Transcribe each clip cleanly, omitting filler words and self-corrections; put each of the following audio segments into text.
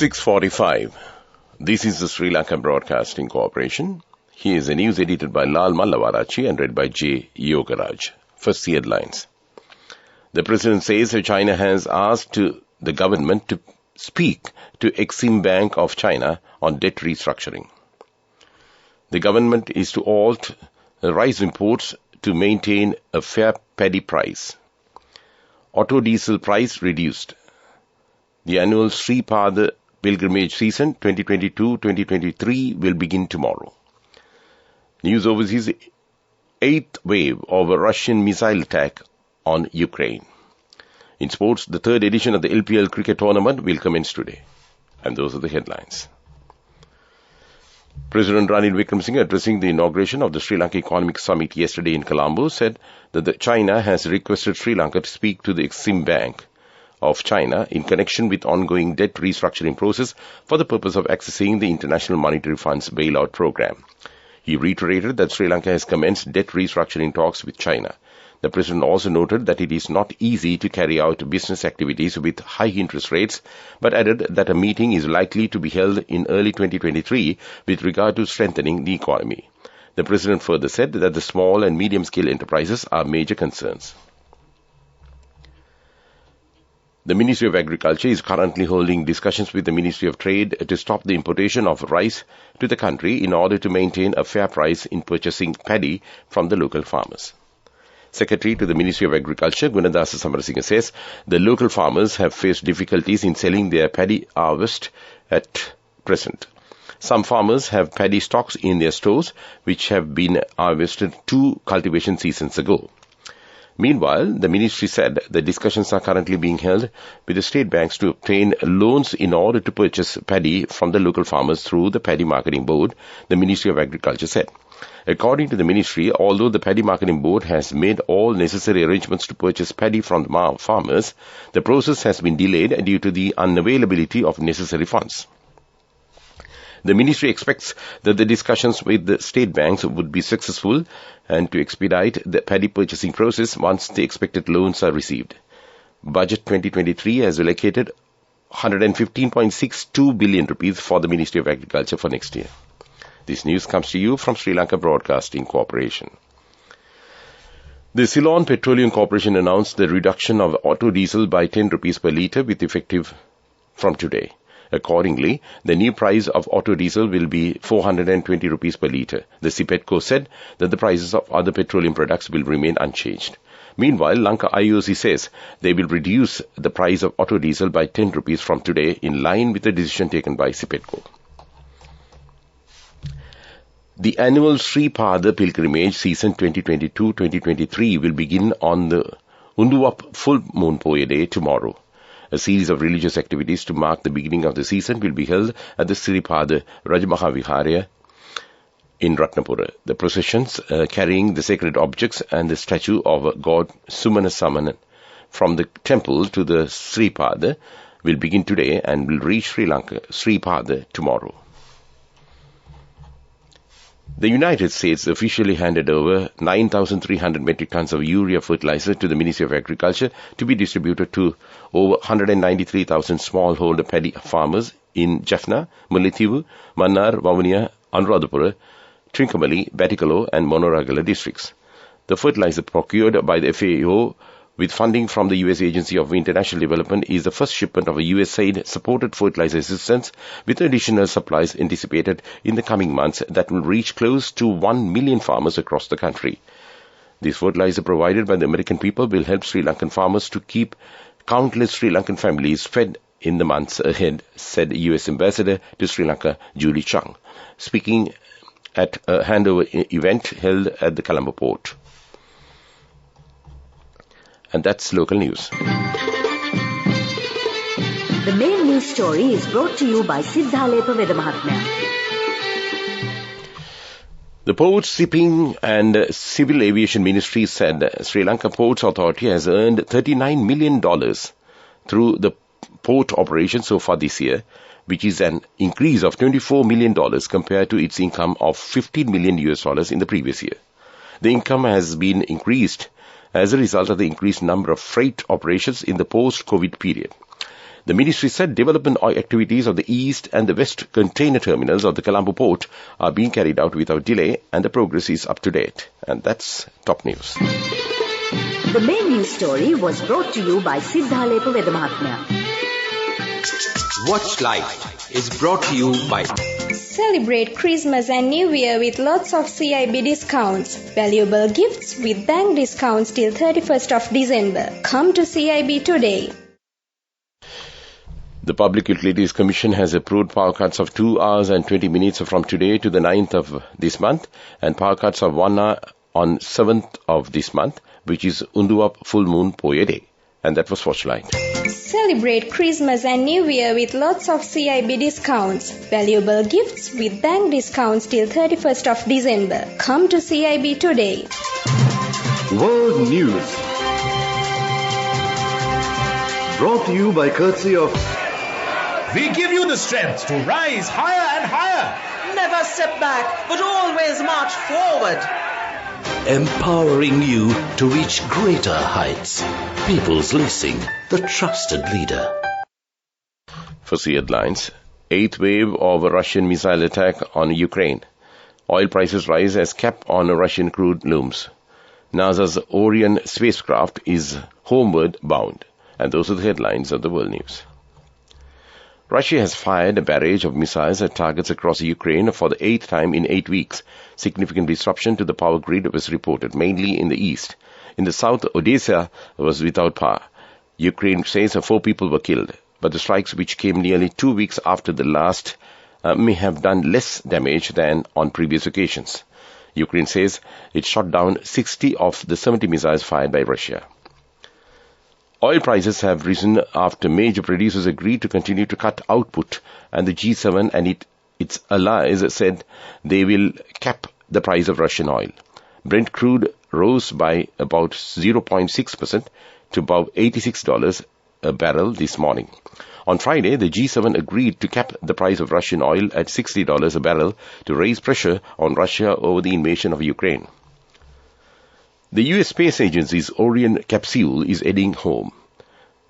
6:45. This is the Sri Lanka Broadcasting Corporation. Here is the news edited by Lal Mallavarachi and read by J. Yogaraj. First, the headlines. The President says that China has asked the government to speak to Exim Bank of China on debt restructuring. The government is to halt rice imports to maintain a fair paddy price. Auto diesel price reduced. The annual Sri Pada pilgrimage season 2022-2023 will begin tomorrow. News overseas: eighth wave of a Russian missile attack on Ukraine. In sports, the third edition of the LPL cricket tournament will commence today. And those are the headlines. President Ranil Wickremesinghe, addressing the inauguration of the Sri Lanka Economic Summit yesterday in Colombo, said that China has requested Sri Lanka to speak to the Exim Bank of China in connection with ongoing debt restructuring process for the purpose of accessing the International Monetary Fund's bailout program. He reiterated that Sri Lanka has commenced debt restructuring talks with China. The President also noted that it is not easy to carry out business activities with high interest rates, but added that a meeting is likely to be held in early 2023 with regard to strengthening the economy. The President further said that the small and medium-scale enterprises are major concerns. The Ministry of Agriculture is currently holding discussions with the Ministry of Trade to stop the importation of rice to the country in order to maintain a fair price in purchasing paddy from the local farmers. Secretary to the Ministry of Agriculture, Gunadasa Samarasinghe, says the local farmers have faced difficulties in selling their paddy harvest at present. Some farmers have paddy stocks in their stores which have been harvested 2 cultivation seasons ago. Meanwhile, the ministry said the discussions are currently being held with the state banks to obtain loans in order to purchase paddy from the local farmers through the Paddy Marketing Board, the Ministry of Agriculture said. According to the ministry, although the Paddy Marketing Board has made all necessary arrangements to purchase paddy from the farmers, the process has been delayed due to the unavailability of necessary funds. The ministry expects that the discussions with the state banks would be successful and to expedite the paddy purchasing process once the expected loans are received. Budget 2023 has allocated 115.62 billion rupees for the Ministry of Agriculture for next year. This news comes to you from Sri Lanka Broadcasting Corporation. The Ceylon Petroleum Corporation announced the reduction of auto diesel by 10 rupees per litre with effective from today. Accordingly, the new price of auto diesel will be 420 rupees per litre. The CPETCO said that the prices of other petroleum products will remain unchanged. Meanwhile, Lanka IOC says they will reduce the price of auto diesel by 10 rupees from today in line with the decision taken by CPETCO. The annual Sri Pada pilgrimage season 2022-2023 will begin on the Unduwap full moon Poya day tomorrow. A series of religious activities to mark the beginning of the season will be held at the Sri Pada Rajamaha Viharya in Ratnapura. The processions carrying the sacred objects and the statue of God Sumana Samanan from the temple to the Sri Pada will begin today and will reach Sri Lanka Sri Pada tomorrow. The United States officially handed over 9,300 metric tons of urea fertilizer to the Ministry of Agriculture to be distributed to over 193,000 smallholder paddy farmers in Jaffna, Mullaitivu, Mannar, Vavuniya, Anuradhapura, Trincomalee, Batticaloa and Monoragala districts. The fertilizer procured by the FAO with funding from the U.S. Agency of International Development is the first shipment of a USAID-supported fertilizer assistance with additional supplies anticipated in the coming months that will reach close to 1 million farmers across the country. This fertilizer provided by the American people will help Sri Lankan farmers to keep countless Sri Lankan families fed in the months ahead, said U.S. Ambassador to Sri Lanka, Julie Chung, speaking at a handover event held at the Colombo port. And that's local news. The main news story is brought to you by Siddhalepa Vedamahatmya. The Ports, Shipping and Civil Aviation Ministry said Sri Lanka Ports Authority has earned $39 million through the port operation so far this year, which is an increase of $24 million compared to its income of $15 million in the previous year. The income has been increased as a result of the increased number of freight operations in the post-COVID period. The ministry said development activities of the east and the west container terminals of the Colombo port are being carried out without delay and the progress is up to date. And that's top news. The main news story was brought to you by Siddhalepa Vedamahatmya. Watch Life is brought to you by Celebrate Christmas and New Year with lots of CIB discounts. Valuable gifts with bank discounts till 31st of December. Come to CIB today. The Public Utilities Commission has approved power cuts of 2 hours and 20 minutes from today to the 9th of this month and power cuts of 1 hour on 7th of this month, which is Unduap Full Moon Poya Day. And that was Watchlight. Celebrate Christmas and New Year with lots of CIB discounts. Valuable gifts with bank discounts till 31st of December. Come to CIB today. World News. Brought to you by courtesy of... We give you the strength to rise higher and higher. Never step back, but always march forward. Empowering you to reach greater heights. People's Leasing, the trusted leader. First headlines. 8th wave of a Russian missile attack on Ukraine. Oil prices rise as cap on Russian crude looms. NASA's Orion spacecraft is homeward bound. And those are the headlines of the world news. Russia has fired a barrage of missiles at targets across Ukraine for the 8th time in 8 weeks. Significant disruption to the power grid was reported, mainly in the east. In the south, Odessa was without power. Ukraine says 4 people were killed, but the strikes, which came nearly 2 weeks after the last, may have done less damage than on previous occasions. Ukraine says it shot down 60 of the 70 missiles fired by Russia. Oil prices have risen after major producers agreed to continue to cut output, and the G7 and its allies said they will cap the price of Russian oil. Brent crude rose by about 0.6% to above $86 a barrel this morning. On Friday, the G7 agreed to cap the price of Russian oil at $60 a barrel to raise pressure on Russia over the invasion of Ukraine. The U.S. Space Agency's Orion capsule is heading home.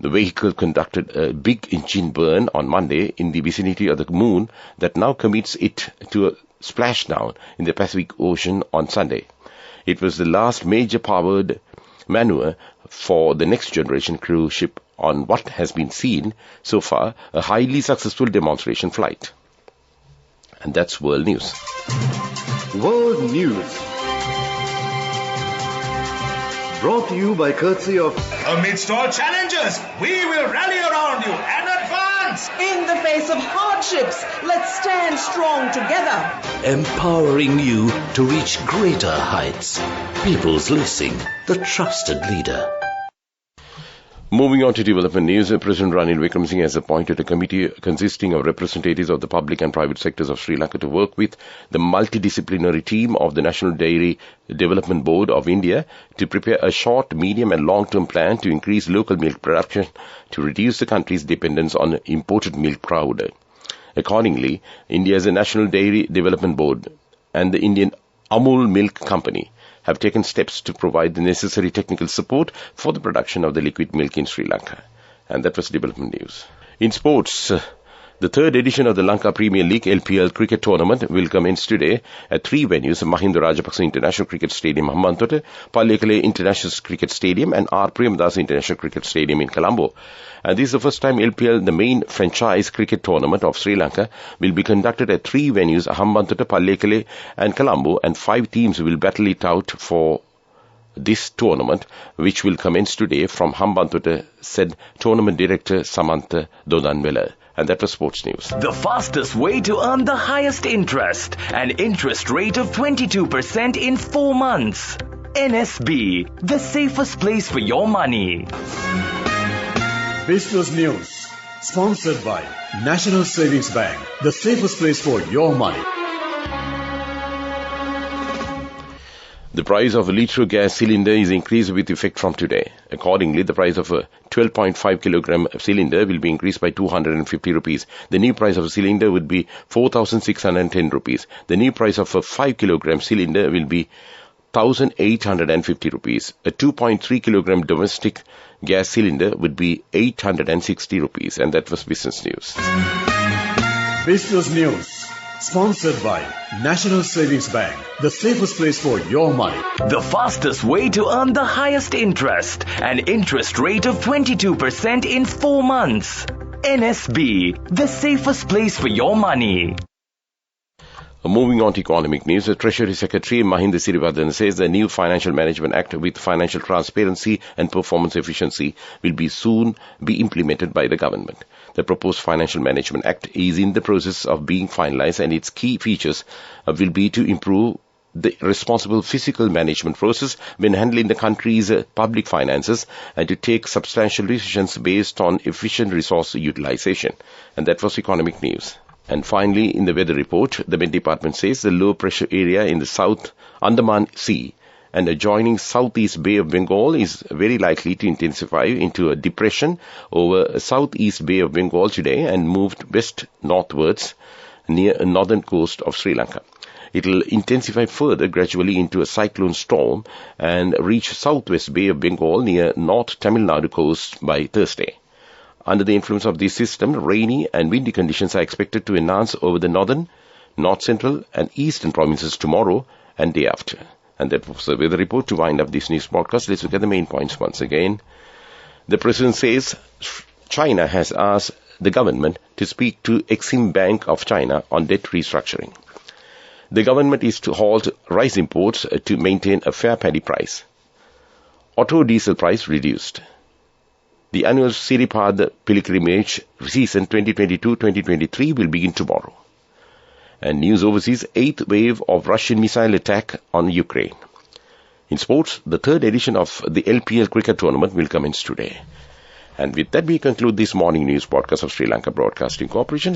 The vehicle conducted a big engine burn on Monday in the vicinity of the moon that now commits it to a splashdown in the Pacific Ocean on Sunday. It was the last major powered maneuver for the next generation cruise ship on what has been seen so far a highly successful demonstration flight. And that's World News. World News. Brought to you by courtesy of... Amidst all challenges, we will rally around you and advance. In the face of hardships, let's stand strong together. Empowering you to reach greater heights. People's Leasing, the trusted leader. Moving on to development news, President Ranil Wickremesinghe has appointed a committee consisting of representatives of the public and private sectors of Sri Lanka to work with the multidisciplinary team of the National Dairy Development Board of India to prepare a short, medium and long-term plan to increase local milk production to reduce the country's dependence on imported milk powder. Accordingly, India's National Dairy Development Board and the Indian Amul Milk Company have taken steps to provide the necessary technical support for the production of the liquid milk in Sri Lanka. And that was development news. In sports, the third edition of the Lanka Premier League LPL cricket tournament will commence today at 3 venues: Mahinda Rajapaksa International Cricket Stadium, Hambantota, Pallekele International Cricket Stadium and R. Premadasa International Cricket Stadium in Colombo. And this is the first time LPL, the main franchise cricket tournament of Sri Lanka, will be conducted at 3 venues: Hambantota, Pallekele and Colombo, and 5 teams will battle it out for this tournament, which will commence today from Hambantota, said Tournament Director Samantha Dodanwela. And that was sports news. The fastest way to earn the highest interest. An interest rate of 22% in 4 months. NSB, the safest place for your money. Business News. Sponsored by National Savings Bank. The safest place for your money. The price of a litre gas cylinder is increased with effect from today. Accordingly, the price of a 12.5 kilogram cylinder will be increased by 250 rupees. The new price of a cylinder would be 4,610 rupees. The new price of a 5 kilogram cylinder will be 1,850 rupees. A 2.3 kilogram domestic gas cylinder would be 860 rupees. And that was business news. Business news. Sponsored by National Savings Bank, the safest place for your money. The fastest way to earn the highest interest. An interest rate of 22% in 4 months. NSB, the safest place for your money. Moving on to economic news, the Treasury Secretary Mahinda Sirivaddhana says the new Financial Management Act with financial transparency and performance efficiency will soon be implemented by the government. The proposed Financial Management Act is in the process of being finalized, and its key features will be to improve the responsible fiscal management process when handling the country's public finances and to take substantial decisions based on efficient resource utilization. And that was economic news. And finally, in the weather report, the Met Department says the low pressure area in the South Andaman Sea and adjoining Southeast Bay of Bengal is very likely to intensify into a depression over Southeast Bay of Bengal today and moved west-northwards near the northern coast of Sri Lanka. It will intensify further gradually into a cyclone storm and reach Southwest Bay of Bengal near North Tamil Nadu coast by Thursday. Under the influence of this system, rainy and windy conditions are expected to enhance over the northern, north central and eastern provinces tomorrow and day after. And that was the weather report. To wind up this news broadcast, let's look at the main points once again. The President says China has asked the government to speak to Exim Bank of China on debt restructuring. The government is to halt rice imports to maintain a fair paddy price. Auto diesel price reduced. The annual Siripad pilgrimage season 2022-2023 will begin tomorrow. And news overseas, 8th wave of Russian missile attack on Ukraine. In sports, the 3rd edition of the LPL cricket tournament will commence today. And with that, we conclude this morning news podcast of Sri Lanka Broadcasting Corporation.